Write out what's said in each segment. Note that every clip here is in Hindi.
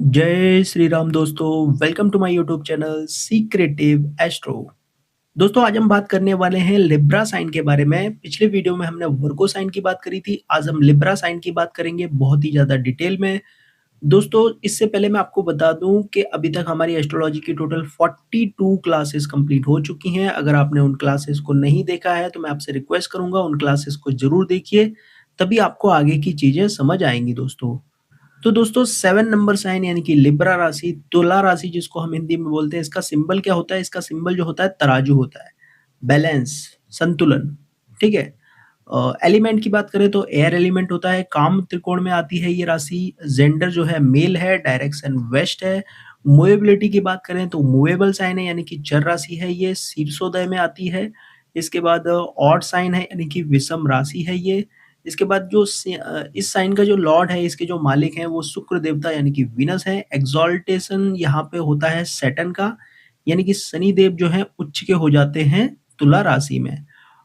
जय श्री राम दोस्तों, welcome to my YouTube channel Secretive Astro. दोस्तों आज हम बात करने वाले हैं लिब्रा साइन के बारे में। पिछले वीडियो में हमने वर्गो साइन की बात करी थी, आज हम लिब्रा साइन की बात करेंगे बहुत ही ज़्यादा डिटेल में। दोस्तों इससे पहले मैं आपको बता दूं कि अभी तक हमारी एस्ट्रोलॉजी की टोटल 42 क्लासेस कंप्लीट हो चुकी हैं। अगर आपने उन क्लासेस को नहीं देखा है तो मैं आपसे रिक्वेस्ट करूंगा उन क्लासेस को ज़रूर देखिए, तभी आपको आगे की चीज़ें समझ आएँगी दोस्तों। तो दोस्तों 7 नंबर साइन यानी कि लिब्रा राशि, तुला राशि जिसको हम हिंदी में बोलते हैं, इसका सिंबल क्या होता है? इसका सिंबल जो होता है तराजू होता है, बैलेंस, संतुलन, ठीक है? एलिमेंट की बात करें तो एयर एलिमेंट होता है, काम त्रिकोण में आती है ये राशि, जेंडर जो है मेल है, डायरेक्शन वेस्ट है। मूवेबिलिटी की बात करें तो मूवेबल साइन है यानी कि चर राशि है ये, शीर्षोदय में आती है। इसके बाद ऑड साइन है यानी कि विषम राशि है ये। इसके बाद इस साइन का जो लॉर्ड है, इसके जो मालिक हैं वो शुक्र देवता यानी कि वीनस है। एक्सॉल्टेशन यहाँ पे होता है सैटर्न का, यानी कि शनि देव जो है उच्च के हो जाते हैं तुला राशि में।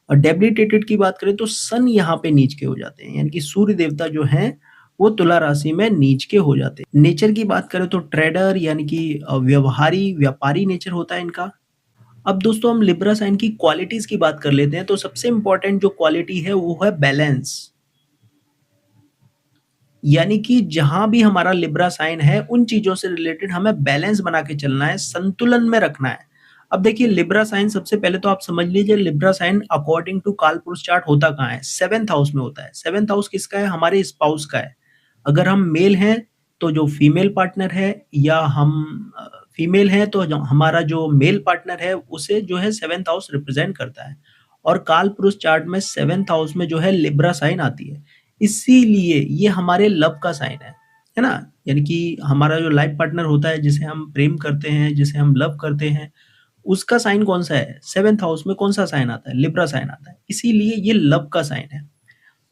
और डेबिलिटेटेड की बात करें तो सन यहाँ पे नीच के हो जाते हैं, यानी कि सूर्य देवता जो हैं वो तुला राशि में नीच के हो जाते हैं। नेचर की बात करें तो ट्रेडर यानी कि व्यवहारी व्यापारी नेचर होता है इनका। अब दोस्तों हम लिब्रा साइन की क्वालिटीज की बात कर लेते हैं। तो सबसे इंपॉर्टेंट जो क्वालिटी है वो है बैलेंस, यानी कि जहां भी हमारा लिब्रा साइन है उन चीजों से रिलेटेड हमें बैलेंस बना के चलना है, संतुलन में रखना है। अब देखिए लिब्रा साइन, सबसे पहले तो आप समझ लीजिए लिब्रा साइन अकॉर्डिंग टू कालपुरुष चार्ट होता कहाँ है? सेवेंथ हाउस में होता है। सेवेंथ हाउस किसका है? हमारे स्पाउस का है। अगर हम मेल हैं तो जो फीमेल पार्टनर है, या हम फीमेल हैं तो हमारा जो मेल पार्टनर है उसे जो है सेवेंथ हाउस रिप्रेजेंट करता है। और कालपुरुष चार्ट में सेवेंथ हाउस में जो है लिब्रा साइन आती है, इसीलिए ये हमारे लव का साइन है ना? यानी कि हमारा जो लाइफ पार्टनर होता है, जिसे हम प्रेम करते हैं, जिसे हम लव करते हैं, उसका साइन कौन सा है? सेवेंथ हाउस में कौन सा साइन आता है? लिब्रा साइन आता है, इसीलिए ये लव का साइन है।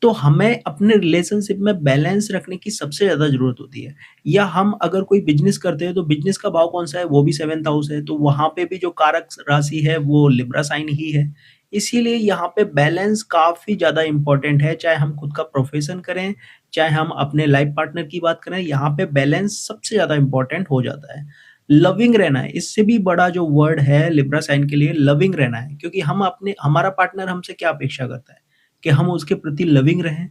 तो हमें अपने रिलेशनशिप में बैलेंस रखने की सबसे ज़्यादा ज़रूरत होती है। या हम अगर कोई बिज़नेस करते हैं तो बिज़नेस का भाव कौन-सा है? वो भी 7th हाउस है, तो वहाँ पे भी जो कारक राशि है वो लिब्रा साइन ही है। इसीलिए यहाँ पे बैलेंस काफ़ी ज़्यादा इम्पोर्टेंट है, चाहे हम खुद का प्रोफ़ेशन करें, चाहे हम अपने लाइफ़ पार्टनर की बात करें, यहाँ पे बैलेंस सबसे ज़्यादा इम्पोर्टेंट हो जाता है। लविंग रहना है, इससे भी बड़ा जो वर्ड है लिब्रा साइन के लिए लविंग रहना है, क्योंकि हमारा पार्टनर हमसे क्या अपेक्षा करता है? कि हम उसके प्रति लविंग रहें,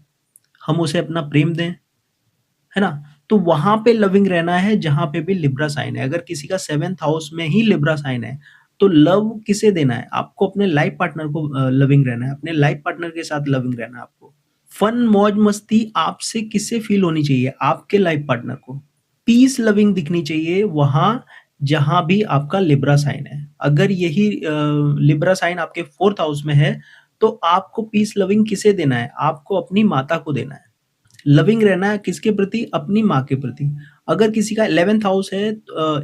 हम उसे अपना प्रेम दें, है ना? तो वहाँ पे लविंग रहना है जहाँ पे भी लिब्रा साइन है। अगर किसी का 7th हाउस में ही लिब्रा साइन है, तो लव किसे देना है? आपको अपने लाइफ पार्टनर को लविंग रहना है, अपने लाइफ पार्टनर के साथ लविंग रहना है आपको। फन मौज-मस्ती आपसे किससे फ़ील होनी चाहिए? आपके लाइफ पार्टनर को। पीस लविंग दिखनी चाहिए वहाँ जहाँ भी आपका लिब्रा साइन है। अगर यही लिब्रा साइन आपके 4th हाउस में है, तो आपको पीस लविंग किसे देना है? आपको अपनी माता को देना है। लविंग रहना है किसके प्रति? अपनी माँ के प्रति। अगर किसी का 11th हाउस है,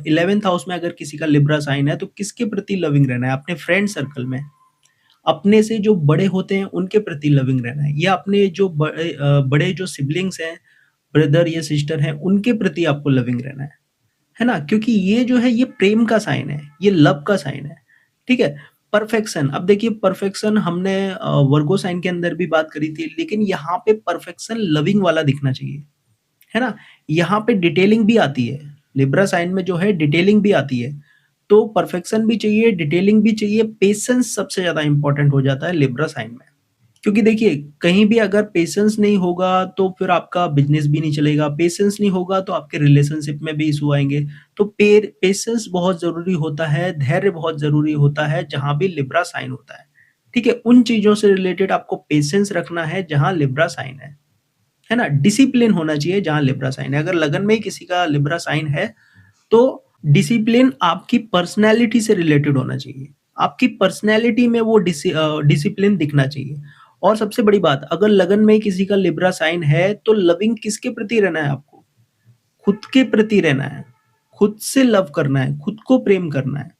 11th हाउस में अगर किसी का लिब्रा साइन है तो किसके प्रति लविंग रहना है? अपने फ्रेंड सर्कल में। अपने से जो बड़े होते हैं उनके प्रति लविंग रहना है, या अपने जो बड़े जो सिबलिंग्स हैं, ब्रदर या सिस्टर हैं, उनके प्रति आपको लविंग रहना है ना? क्योंकि ये जो है ये प्रेम का साइन है, ये लव का साइन है, ठीक है? परफेक्शन, अब देखिए परफेक्शन हमने वर्गो साइन के अंदर भी बात करी थी, लेकिन यहाँ पे परफेक्शन लविंग वाला दिखना चाहिए, है ना? यहाँ पे डिटेलिंग भी आती है, लिब्रा साइन में जो है डिटेलिंग भी आती है, तो परफेक्शन भी चाहिए, डिटेलिंग भी चाहिए, पेशेंस सबसे ज़्यादा इम्पोर्टेंट हो जाता है लिब्रा साइन में। क्योंकि देखिए कहीं भी अगर पेशेंस नहीं होगा तो फिर आपका बिज़नेस भी नहीं चलेगा, पेशेंस नहीं होगा तो आपके रिलेशनशिप में भी इश्यू आएँगे। तो पेशेंस बहुत ज़रूरी होता है, धैर्य बहुत ज़रूरी होता है जहाँ भी लिब्रा साइन होता है, ठीक है? उन चीज़ों से रिलेटेड आपको पेशेंस रखना है जहाँ लिब्रा साइन है ना? डिसिप्लिन होना चाहिए जहाँ लिब्रा साइन है। अगर लगन में ही किसी का लिब्रा साइन है, तो डिसिप्लिन आपकी पर्सनैलिटी से रिलेटेड होना चाहिए। आपकी पर्सनैलिटी में वो डिसिप्लिन दिखना चाहिए। और सबसे बड़ी बात, अगर लगन में ही किसी का लिब्रा साइन है, तो लविंग किसके प्रति रहना है आपको? खुद के प्रति रहना है। खुद से लव करना है, खुद को प्रेम करना है,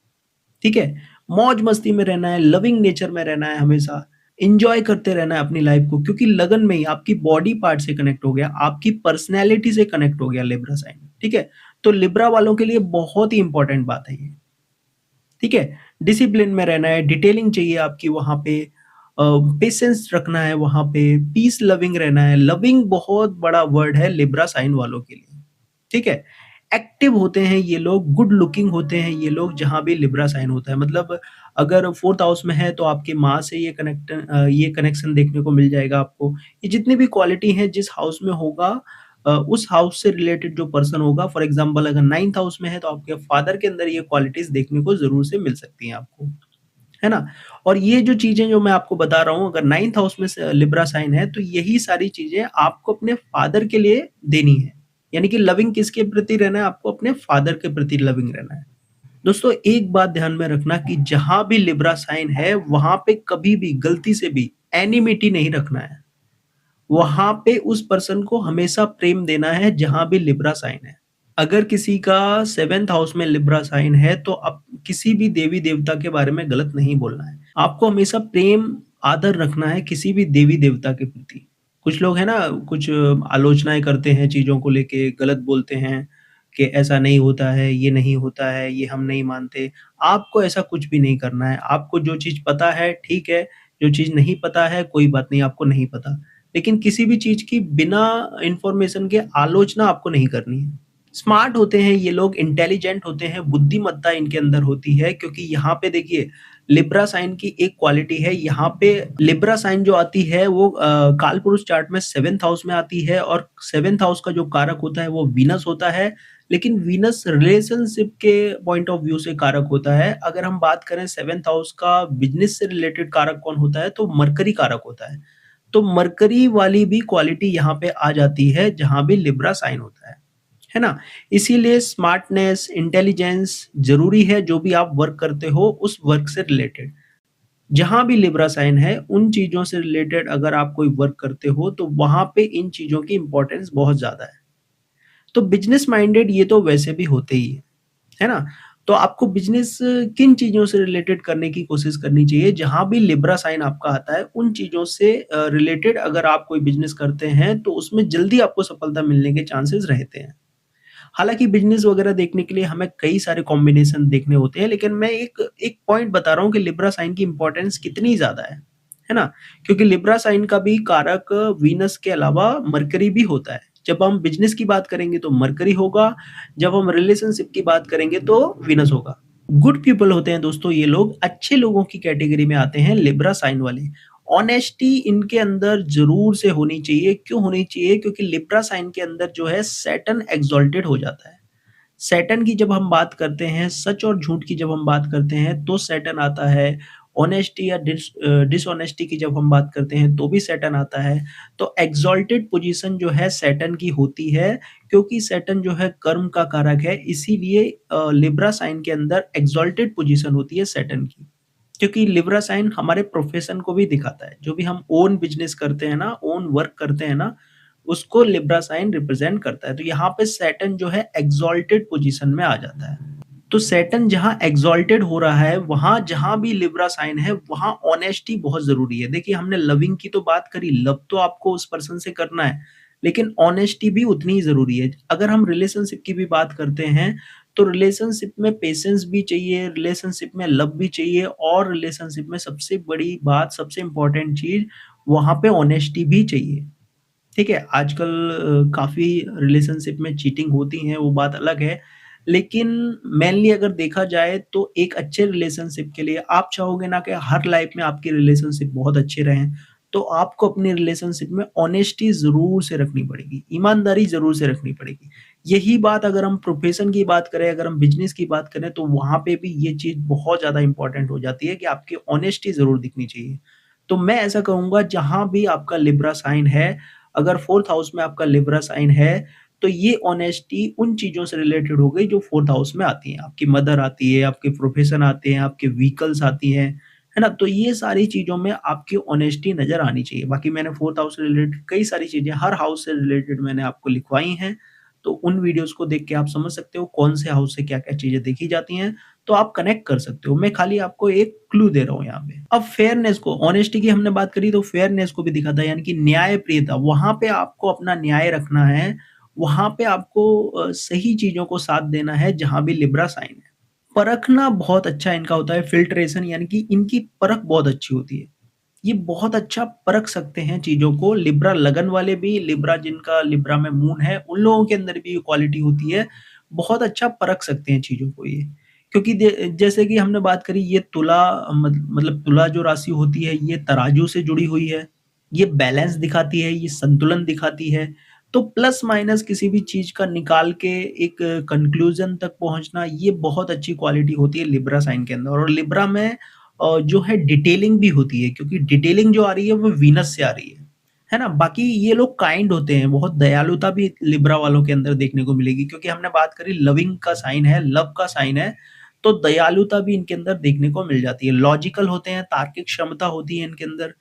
ठीक है? मौज-मस्ती में रहना है, लविंग नेचर में रहना है हमेशा, एन्जॉय करते रहना है अपनी लाइफ़ को, क्योंकि लगन में ही आपकी बॉडी पार्ट से कनेक्ट हो गया, आपकी पर्सनैलिटी से कनेक्ट हो गया लिब्रा साइन, ठीक है? तो लिब्रा वालों के लिए बहुत ही इम्पोर्टेंट बात है ये, ठीक है? डिसिप्लिन में रहना है, डिटेलिंग चाहिए आपकी वहाँ पे, पेशेंस रखना है वहाँ पे, पीस लविंग रहना है। लविंग बहुत बड़ा वर्ड है लिब्रा साइन वालों के लिए, ठीक है? एक्टिव होते हैं ये लोग, गुड लुकिंग होते हैं ये लोग जहाँ भी लिब्रा साइन होता है। मतलब अगर 4th हाउस में है तो आपकी माँ से ये कनेक्शन देखने को मिल जाएगा आपको। ये जितनी भी क्वालिटी है जिस हाउस में होगा उस हाउस से रिलेटेड जो पर्सन होगा, फॉर एग्ज़ाम्पल अगर 9th हाउस में है तो आपके फादर के अंदर ये क्वालिटीज़ देखने को ज़रूर से मिल सकती हैं आपको, है ना? और ये जो चीज़ें जो मैं आपको बता रहा हूँ, अगर 9th हाउस में से लिब्रा साइन है तो यही सारी चीज़ें आपको अपने फादर के लिए देनी है। यानी कि लविंग किसके प्रति रहना है? आपको अपने फादर के प्रति लविंग रहना है। दोस्तों एक बात ध्यान में रखना कि जहाँ भी लिब्रा साइन है, वहाँ पे कभी भी गलती से भी एनिमिटी नहीं रखना है। वहाँ पे उस पर्सन को हमेशा प्रेम देना है जहाँ भी लिब्रा साइन है। अगर किसी का 7th हाउस में लिब्रा साइन है तो अब किसी भी देवी-देवता के बारे में गलत नहीं बोलना है। आपको हमेशा प्रेम, आदर रखना है किसी भी देवी-देवता के प्रति। कुछ लोग हैं ना, कुछ आलोचनाएँ करते हैं चीज़ों को लेके, गलत बोलते हैं कि ऐसा नहीं होता है, ये नहीं होता है, ये हम नहीं मानते। आपको ऐसा कुछ भी नहीं करना है। आपको जो चीज़ पता है ठीक है, जो चीज़ नहीं पता है कोई बात नहीं, आपको नहीं पता। लेकिन किसी भी चीज़ की बिना इन्फॉर्मेशन के आलोचना आपको नहीं करनी है। स्मार्ट होते हैं ये लोग, इंटेलिजेंट होते हैं, बुद्धिमत्ता इनके अंदर होती है क्योंकि यहाँ पे देखिए लिब्रा साइन की एक क्वालिटी है, यहाँ पे लिब्रा साइन जो आती है वो कालपुरुष चार्ट में 7th हाउस में आती है और 7th हाउस का जो कारक होता है वो वीनस होता है। लेकिन वीनस रिलेशनशिप के पॉइंट ऑफ व्यू से कारक होता है। अगर हम बात करें 7th हाउस का बिज़नेस से रिलेटेड कारक कौन होता है तो मरकरी कारक होता है। तो मरकरी वाली भी क्वालिटी यहाँ पे आ जाती है जहाँ भी लिब्रा साइन होता है ना? इसीलिए स्मार्टनेस, इंटेलिजेंस ज़रूरी है जो भी आप वर्क करते हो उस वर्क से रिलेटेड। जहाँ भी लिब्रा साइन है उन चीज़ों से रिलेटेड अगर आप कोई वर्क करते हो तो वहाँ पे इन चीज़ों की इम्पोर्टेंस बहुत ज़्यादा है। तो बिज़नेस माइंडेड ये तो वैसे भी होते ही है ना? तो आपको बिज़नेस किन चीज़ों से रिलेटेड करने की कोशिश करनी चाहिए? जहाँ भी लिब्रा साइन आपका आता है उन चीज़ों से रिलेटेड अगर आप कोई बिज़नेस करते हैं तो उसमें जल्दी आपको सफलता मिलने के चांसेस रहते हैं। हालाँकि बिज़नेस वगैरह देखने के लिए हमें कई सारे कॉम्बिनेशन देखने होते हैं, लेकिन मैं एक एक पॉइंट बता रहा हूँ कि लिब्रा साइन की इम्पोर्टेंस कितनी ज़्यादा है ना? क्योंकि लिब्रा साइन का भी कारक वीनस के अलावा मरकरी भी होता है। जब हम बिज़नेस की बात करेंगे तो मरकरी होगा, जब हम रिलेशनशिप की बात करेंगे तो वीनस होगा। गुड पीपल होते हैं दोस्तों ये लोग, अच्छे लोगों की कैटेगरी में आते हैं लिब्रा साइन वाले। ऑनेस्टी इनके अंदर ज़रूर से होनी चाहिए, क्यों होनी चाहिए? क्योंकि लिब्रा साइन के अंदर जो है सैटर्न एक्सॉल्टेड हो जाता है। सैटर्न की जब हम बात करते हैं, सच और झूठ की जब हम बात करते हैं, तो सैटर्न आता है। ऑनेस्टी या डिसऑनेस्टी की जब हम बात करते हैं, तो भी सैटर्न आता है। तो एक्सॉल्टेड पोज़ीशन जो है सैटर्न की होती है, क्योंकि सैटर्न जो है कर्म का कारक है, इसीलिए लिब्रा साइन के अंदर एक्सॉल्टेड पोज़ीशन होती है सैटर्न की। क्योंकि लिब्रा साइन हमारे प्रोफ़ेशन को भी दिखाता है। जो भी हम ओन बिज़नेस करते हैं ना, ओन वर्क करते हैं ना, उसको लिब्रा साइन रिप्रेज़ेंट करता है। तो यहाँ पे सैटर्न जो है एक्सॉल्टेड पोज़ीशन में आ जाता है। तो सैटर्न जहाँ एक्सॉल्टेड हो रहा है, वहाँ जहाँ भी लिब्रा साइन है, वहाँ ऑनेस्टी बहुत ज़रूरी है। देखिए हमने लविंग की तो बात करी, लव तो आपको उस पर्सन से करना है, लेकिन ऑनेस्टी भी उतनी ही ज़रूरी है। अगर हम रिलेशनशिप की भी बात करते हैं, तो रिलेशनशिप में पेशेंस भी चाहिए, रिलेशनशिप में लव भी चाहिए और रिलेशनशिप में सबसे बड़ी बात, सबसे इम्पोर्टेंट चीज़, वहाँ पे ऑनेस्टी भी चाहिए। ठीक है, आजकल काफ़ी रिलेशनशिप में चीटिंग होती है, वो बात अलग है। लेकिन मेनली अगर देखा जाए तो एक अच्छे रिलेशनशिप के लिए आप चाहोगे ना कि हर लाइफ में आपकी रिलेशनशिप बहुत अच्छे रहें, तो आपको अपनी रिलेशनशिप में ऑनेस्टी ज़रूर से रखनी पड़ेगी, ईमानदारी ज़रूर से रखनी पड़ेगी। यही बात अगर हम प्रोफ़ेशन की बात करें, अगर हम बिज़नेस की बात करें, तो वहाँ पे भी ये चीज़ बहुत ज़्यादा इम्पोर्टेंट हो जाती है कि आपकी ऑनेस्टी ज़रूर दिखनी चाहिए। तो मैं ऐसा कहूँगा जहाँ भी आपका लिब्रा साइन है, अगर 4th हाउस में आपका लिब्रा साइन है, तो ये ऑनेस्टी उन चीज़ों से रिलेटेड हो गई जो 4th हाउस में आती हैं। आपकी मदर आती है, आपके प्रोफ़ेशन आते हैं, आपके व्हीकल्स आती हैं, है ना? तो ये सारी चीज़ों में आपकी ऑनेस्टी नज़र आनी चाहिए। बाकी मैंने 4th हाउस से रिलेटेड कई सारी चीज़ें हर हाउस से रिलेटेड मैंने आपको लिखवाई हैं, तो उन वीडियोज़ को देख के आप समझ सकते हो कौन से हाउस से क्या-क्या चीज़ें देखी जाती हैं, तो आप कनेक्ट कर सकते हो। मैं खाली आपको एक क्लू दे रहा हूँ यहाँ पे। अब फेयरनेस को, ऑनेस्टी की हमने बात करी तो फेयरनेस को भी दिखाता है, यानी कि न्यायप्रियता। वहाँ पे आपको अपना न्याय रखना है, वहाँ पे आपको सही चीज़ों को साथ देना है जहाँ भी लिब्रा साइन है। परखना बहुत अच्छा इनका होता है, फ़िल्ट्रेशन यानी कि इनकी परख बहुत अच्छी होती है। ये बहुत अच्छा परख सकते हैं चीज़ों को, लिब्रा लगन वाले भी, लिब्रा जिनका लिब्रा में मून है, उन लोगों के अंदर भी ये क्वालिटी होती है। बहुत अच्छा परख सकते हैं चीज़ों को ये। क्योंकि जैसे कि हमने बात करी ये तुला मतलब तुला जो राशि होती है ये तराजू से जुड़ी हुई है। ये बैलेंस दिखाती है, ये संतुलन दिखाती है। तो प्लस माइनस किसी भी चीज़ का निकाल के एक कंक्लूज़न तक पहुँचना ये बहुत अच्छी क्वालिटी होती है लिब्रा साइन के अंदर और लिब्रा में जो है डिटेलिंग भी होती है क्योंकि डिटेलिंग जो आ रही है वो वीनस से आ रही है ना? बाकी ये लोग काइंड होते हैं, बहुत दयालुता भी लिब्रा वालों के अंदर देखने को मिलेगी क्योंकि हमने बात करी लविंग का साइन है, लव का साइन है, तो दयालुता भी इनके अंदर देखने को मिल जाती है। लॉजिकल होते हैं, तार्किक क्षमता होती है इनके अंदर,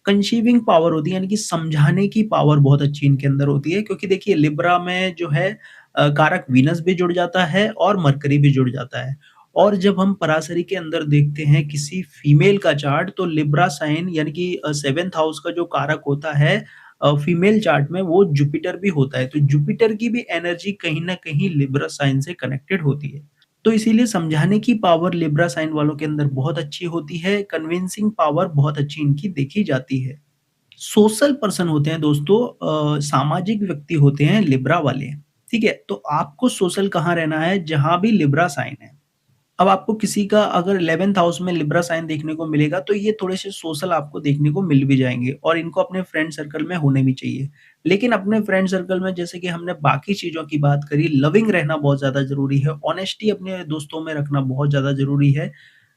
कंसीविंग पावर होती है यानी कि समझाने की पावर बहुत अच्छी इनके अंदर होती है क्योंकि देखिए लिब्रा में जो है कारक वीनस भी जुड़ जाता है और मरकरी भी जुड़ जाता है। और जब हम पराशरी के अंदर देखते हैं किसी फीमेल का चार्ट तो लिब्रा साइन यानी कि 7th हाउस का जो कारक होता है फीमेल चार्ट में वो जुपिटर भी होता है। तो जुपिटर की भी एनर्जी कहीं न कहीं लिब्रा साइन से कनेक्टेड होती है। तो इसीलिए समझाने की पावर लिब्रा साइन वालों के अंदर बहुत अच्छी होती है, कन्विंसिंग पावर बहुत अच्छी इनकी देखी जाती है। सोशल पर्सन होते हैं दोस्तों सामाजिक व्यक्ति होते हैं लिब्रा वाले, ठीक है? तो आपको सोशल कहाँ रहना है? जहाँ भी लिब्रा साइन है। अब आपको किसी का अगर 11th हाउस में लिब्रा साइन देखने को मिलेगा, तो ये थोड़े-से सोशल आपको देखने को मिल भी जाएँगे और इनको अपने फ्रेंड सर्कल में होने भी चाहिए। लेकिन अपने फ्रेंड सर्कल में जैसे कि हमने बाकी चीज़ों की बात करी, लविंग रहना बहुत ज़्यादा ज़रूरी है, ऑनेस्टी अपने दोस्तों में रखना बहुत ज़्यादा ज़रूरी है।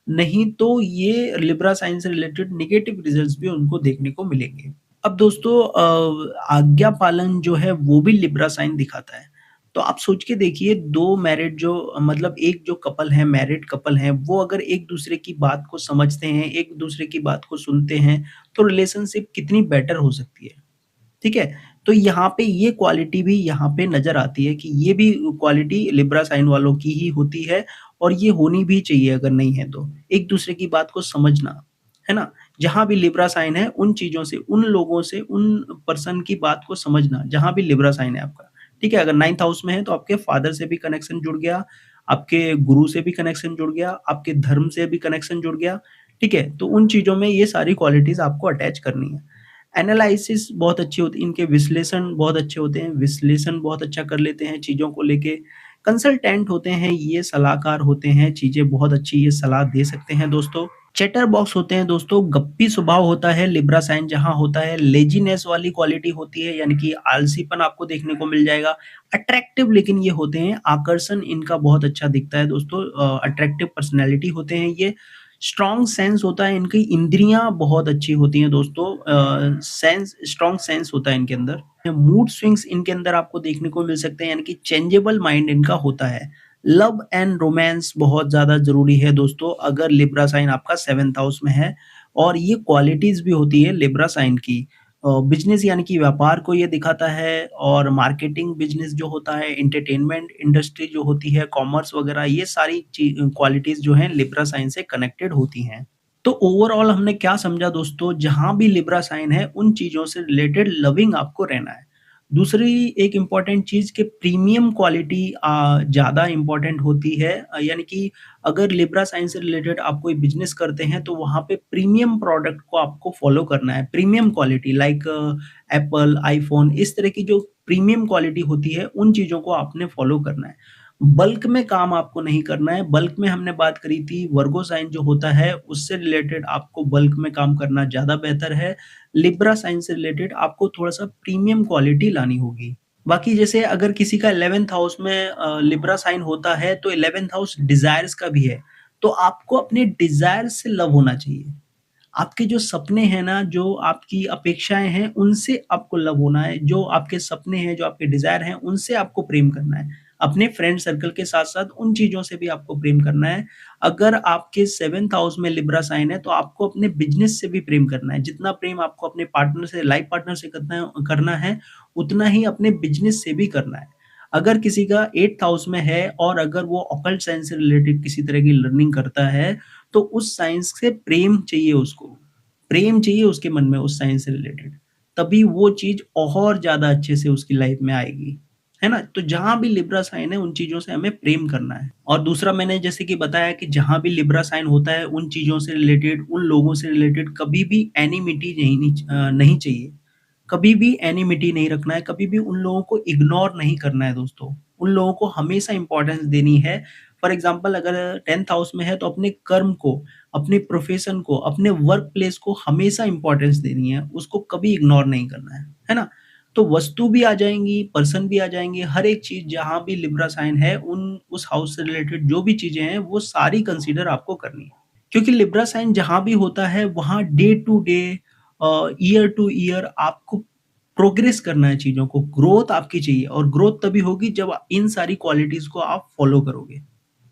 नहीं तो ये लिब्रा साइन से रिलेटेड नेगेटिव रिजल्ट्स भी उनको देखने को मिलेंगे। अब दोस्तों आज्ञा पालन जो है वो भी लिब्रा साइन दिखाता है। तो आप सोच के देखिए 2 मैरिड जो मतलब एक जो कपल है मैरिड कपल है वो अगर एक-दूसरे की बात को समझते हैं, एक-दूसरे की बात को सुनते हैं, तो रिलेशनशिप कितनी बेटर हो सकती है। ठीक है? तो यहाँ पे ये क्वालिटी भी यहाँ पे नज़र आती है कि ये भी क्वालिटी लिब्रा साइन वालों की ही होती है और ये होनी भी चाहिए अगर नहीं है तो। एक-दूसरे की बात को समझना, है ना? जहाँ भी लिब्रा साइन है उन चीज़ों से, उन लोगों से, उन पर्सन की बात को समझना, जहाँ भी लिब्रा साइन है आपका। ठीक है? अगर 9th हाउस में है तो आपके फादर से भी कनेक्शन जुड़ गया, आपके गुरु से भी कनेक्शन जुड़ गया, आपके धर्म से भी कनेक्शन जुड़ गया। ठीक है? तो उन चीज़ों में ये सारी क्वालिटीज़ आपको अटैच करनी है। एनालिसिस बहुत अच्छी होती है, इनके विश्लेषण बहुत अच्छे होते हैं, विश्लेषण बहुत अच्छा कर लेते हैं चीज़ों को लेके। कंसल्टेंट होते हैं, ये सलाहकार होते हैं, चीज़ें बहुत अच्छी ये सलाह दे सकते हैं दोस्तों। चैटर बॉक्स होते हैं दोस्तों, गप्पी स्वभाव होता है, लिब्रा साइन जहाँ होता है, लेज़ीनेस वाली क्वालिटी होती है, यानी कि आलसीपन आपको देखने को मिल जाएगा। अट्रैक्टिव लेकिन ये होते हैं, आकर्षण इनका बहुत अच्छा दिखता है दोस्तों अट्रैक्टिव पर्सनैलिटी होते हैं ये। स्ट्रॉन्ग सेंस होता है, इनकी इंद्रियाँ बहुत अच्छी होती हैं दोस्तों सेंस स्ट्रॉन्ग सेंस होता है इनके अंदर। मूड स्विंग्स इनके अंदर आपको देखने को मिल सकते हैं, यानी कि चेंजेबल माइंड इनका होता है। लव एंड रोमांस बहुत ज़्यादा ज़रूरी है दोस्तों, अगर लिब्रा साइन आपका 7th हाउस में है और ये क्वालिटीज़ भी होती है लिब्रा साइन की। बिज़नेस यानी कि व्यापार को ये दिखाता है और मार्केटिंग बिज़नेस जो होता है, एंटरटेनमेंट इंडस्ट्री जो होती है, कॉमर्स वगैरह ये सारी क्वालिटीज़ जो हैं लिब्रा साइन से कनेक्टेड होती हैं। तो ओवरऑल हमने क्या समझा दोस्तों, जहाँ भी लिब्रा साइन है, उन चीज़ों से रिलेटेड लविंग आपको रहना है। दूसरी एक इम्पोर्टेंट चीज़ कि प्रीमियम क्वालिटी ज़्यादा इम्पोर्टेंट होती है यानी कि अगर लिब्रा साइन से रिलेटेड आप कोई बिज़नेस करते हैं, तो वहाँ पे प्रीमियम प्रोडक्ट को आपको फ़ॉलो करना है। Premium quality like Apple, iPhone इस तरह की जो प्रीमियम क्वालिटी होती है, उन चीज़ों को आपने फ़ॉलो करना है। बल्क में काम आपको नहीं करना है, बल्क में हमने बात करी थी वर्गो साइन जो होता है, उससे रिलेटेड आपको बल्क में काम करना ज़्यादा बेहतर है। लिब्रा साइन से रिलेटेड आपको थोड़ा-सा प्रीमियम क्वालिटी लानी होगी। बाकी जैसे अगर किसी का 11th हाउस में लिब्रा साइन होता है, तो 11th हाउस डिज़ायर्स का भी है। तो आपको अपने डिज़ायर से लव होना चाहिए। आपके जो सपने हैं ना, जो आपकी अपेक्षाएँ हैं, उनसे आपको लव होना है। जो आपके सपने हैं, जो आपके डिज़ायर हैं, उनसे आपको प्रेम करना है। अपने फ्रेंड सर्कल के साथ-साथ उन चीज़ों से भी आपको प्रेम करना है। अगर आपके 7th हाउस में लिब्रा साइन है, तो आपको अपने बिज़नेस से भी प्रेम करना है। जितना प्रेम आपको अपने पार्टनर से, लाइफ़ पार्टनर से करना है, उतना ही अपने बिज़नेस से भी करना है। अगर किसी का 8th हाउस में है और अगर वो ऑकल्ट साइंस से रिलेटेड किसी तरह की लर्निंग करता है, तो उस साइंस से प्रेम चाहिए उसको। प्रेम चाहिए उसके मन में उस साइंस से रिलेटेड। तभी वो चीज़ और ज़्यादा अच्छे से उसकी लाइफ़ में आएगी। है ना? तो जहाँ भी लिब्रा साइन है उन चीज़ों से हमें प्रेम करना है। और दूसरा मैंने जैसे कि बताया कि जहाँ भी लिब्रा साइन होता है उन चीज़ों से रिलेटेड, उन लोगों से रिलेटेड कभी भी एनिमिटी नहीं चाहिए। कभी भी एनिमिटी नहीं रखना है, कभी भी उन लोगों को इग्नोर नहीं करना है दोस्तों। उन लोगों को हमेशा इम्पोर्टेंस देनी है। फॉर एग्ज़ाम्पल अगर 10th हाउस में है तो अपने कर्म को, अपने प्रोफ़ेशन को, अपने वर्क प्लेस को हमेशा इम्पोर्टेंस देनी है, उसको कभी इग्नोर नहीं करना है ना? तो वस्तु भी आ जाएँगी, पर्सन भी आ जाएँगे, हर एक चीज़ जहाँ भी लिब्रा साइन है उन उस हाउस से रिलेटेड जो भी चीज़ें हैं वो सारी कंसीडर आपको करनी है। क्योंकि लिब्रा साइन जहाँ भी होता है वहाँ day to day year to year आपको प्रोग्रेस करना है चीज़ों को, ग्रोथ आपकी चाहिए और ग्रोथ तभी होगी जब इन सारी क्वालिटीज़ को आप फॉलो करोगे।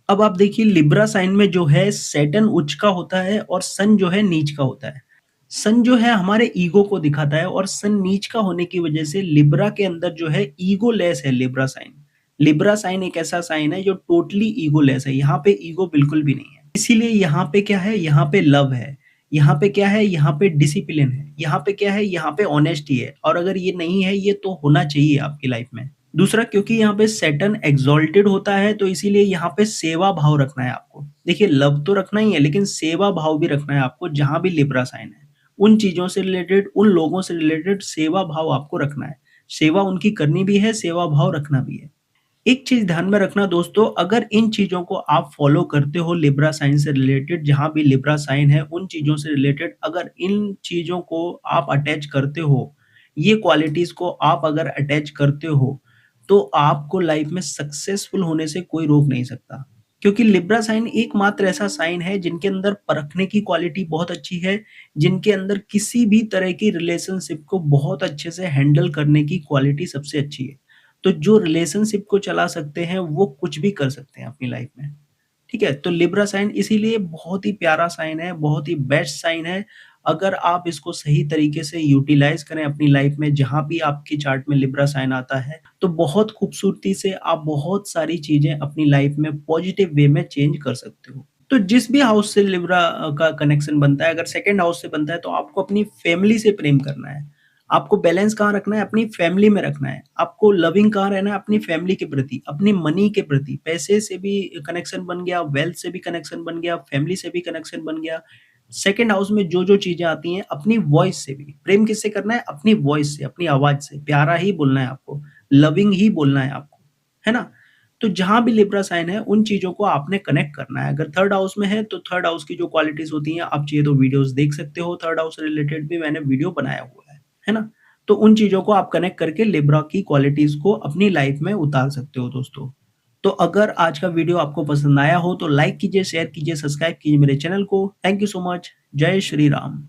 अब आप देखिए लिब्रा साइन में जो है सैटर्न उच्च का होता है और सन जो है नीच का होता है। सन जो है हमारे ईगो को दिखाता है और सन नीच का होने की वजह से लिब्रा के अंदर जो है ईगो लेस है लिब्रा साइन। लिब्रा साइन एक ऐसा साइन है जो टोटली ईगो लेस है, यहाँ पे ईगो बिल्कुल भी नहीं है। इसीलिए यहाँ पे क्या है, यहाँ पे लव है, यहाँ पे क्या है, यहाँ पे डिसिप्लिन है, यहाँ पे क्या है, यहाँ पे ऑनेस्टी है और अगर ये नहीं है ये तो होना चाहिए आपकी लाइफ में। दूसरा क्योंकि यहाँ पे सैटर्न एक्सॉल्टेड होता है तो इसीलिए यहाँ पे सेवा भाव रखना है आपको। देखिए लव तो रखना ही है लेकिन सेवा भाव भी रखना है आपको जहाँ भी लिब्रा साइन है। उन चीज़ों से रिलेटेड, उन लोगों से रिलेटेड सेवा भाव आपको रखना है। सेवा उनकी करनी भी है, सेवा भाव रखना भी है। एक चीज़ ध्यान में रखना दोस्तों, अगर इन चीज़ों को आप फ़ॉलो करते हो लिब्रा साइन से रिलेटेड, जहाँ भी लिब्रा साइन है, उन चीज़ों से रिलेटेड अगर इन चीज़ों को आप अटैच करते हो, ये क्वालिटीज़ को आप अगर अटैच करते हो, तो आपको लाइफ़ में सक्सेसफुल होने से कोई रोक नहीं सकता। क्योंकि लिब्रा साइन एकमात्र ऐसा साइन है जिनके अंदर परखने की क्वालिटी बहुत अच्छी है, जिनके अंदर किसी भी तरह की रिलेशनशिप को बहुत अच्छे से हैंडल करने की क्वालिटी सबसे अच्छी है। तो जो रिलेशनशिप को चला सकते हैं, वो कुछ भी कर सकते हैं अपनी लाइफ में, ठीक है? तो लिब्रा साइन इसीलिए बहुत ही प्यारा साइन है, बहुत ही बेस्ट साइन है। अगर आप इसको सही तरीके से यूटिलाइज़ करें अपनी लाइफ में, जहाँ भी आपकी चार्ट में लिब्रा साइन आता है, तो बहुत खूबसूरती से आप बहुत सारी चीज़ें अपनी लाइफ में पॉजिटिव वे में चेंज कर सकते हो। तो जिस भी हाउस से लिब्रा का कनेक्शन बनता है, अगर सेकंड हाउस से बनता है, तो आपको अपनी फैमिली से प्रेम करना है। आपको बैलेंस कहाँ रखना है? अपनी फैमिली में रखना है। आपको लविंग कहाँ रहना है? अपनी फैमिली के प्रति, अपनी मनी के प्रति। पैसे से भी कनेक्शन बन गया, वेल्थ से भी कनेक्शन बन गया, फैमिली से भी कनेक्शन बन गया। सेकंड हाउस में जो-जो चीज़ें आती हैं, अपनी वॉइस से भी। प्रेम किससे करना है? अपनी वॉइस से, अपनी आवाज़ से। प्यारा ही बोलना है आपको, लविंग ही बोलना है आपको, है ना? तो जहाँ भी लिब्रा साइन है, उन चीज़ों को आपने कनेक्ट करना है। अगर थर्ड हाउस में है, तो थर्ड हाउस की जो क्वालिटीज़ होती हैं, आप चाहिए तो वीडियोज़ देख सकते हो। थर्ड हाउस से रिलेटेड भी मैंने वीडियो बनाया हुआ है ना? तो उन चीज़ों को आप कनेक्ट करके लिब्रा की क्वालिटीज़ को अपनी लाइफ़ में उतार सकते हो दोस्तों। तो अगर आज का वीडियो आपको पसंद आया हो, तो लाइक कीजिए, शेयर कीजिए, सब्सक्राइब कीजिए मेरे चैनल को। Thank you so much. जय श्री राम।